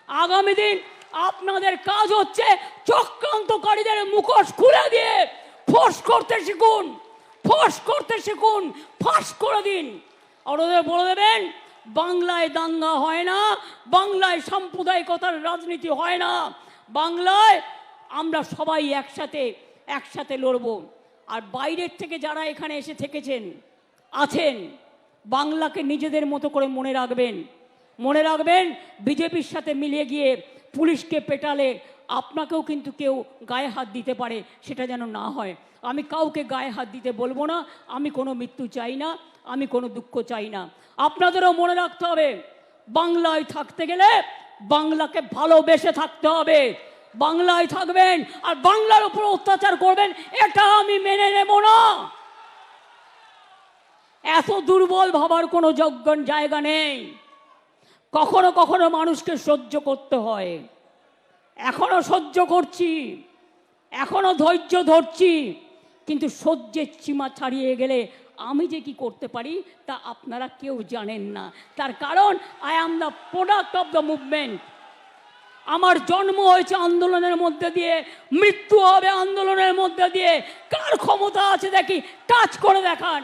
আগামী দিন আপনাদের কাজ হচ্ছে চক্রান্তকারীদের মুখোশ খুলে দিয়ে ফোর্স করতে শিখুন, ফোর্স করতে শিখুন, ফাঁস করে দিন। আর ওদের বলে দেবেন বাংলায় দাঙ্গা হয় না, বাংলায় সাম্প্রদায়িকতার রাজনীতি হয় না, বাংলায় আমরা সবাই একসাথে লড়ব। আর বাইরের থেকে যারা এখানে এসে থেকেছেন আছেন, বাংলাকে নিজেদের মতো করে মনে রাখবেন, মনে রাখবেন বিজেপির সাথে মিলিয়ে গিয়ে পুলিশকে পেটালে আপনাকেও কিন্তু কেউ গায়ে হাত দিতে পারে, সেটা যেন না হয়। আমি কাউকে গায়ে হাত দিতে বলবো না, আমি কোনো মৃত্যু চাই না, আমি কোনো দুঃখ চাই না। আপনাদেরও মনে রাখতে হবে বাংলায় থাকতে গেলে বাংলাকে ভালোবেসে থাকতে হবে। বাংলায় থাকবেন আর বাংলার উপর অত্যাচার করবেন, এটা আমি মেনে নেব না। এত দুর্বল ভাবার কোনো জায়গা নেই। কখনো কখনো মানুষকে সহ্য করতে হয়, এখনো সহ্য করছি, এখনো ধৈর্য ধরছি, কিন্তু সহ্যের সীমা ছাড়িয়ে গেলে আমি যে কি করতে পারি তা আপনারা কেউ জানেন না। তার কারণ I am the product of the movement. আমার জন্ম হয়েছে আন্দোলনের মধ্যে দিয়ে, মৃত্যু হবে আন্দোলনের মধ্যে দিয়ে। কার ক্ষমতা আছে দেখি, টাচ করে দেখান।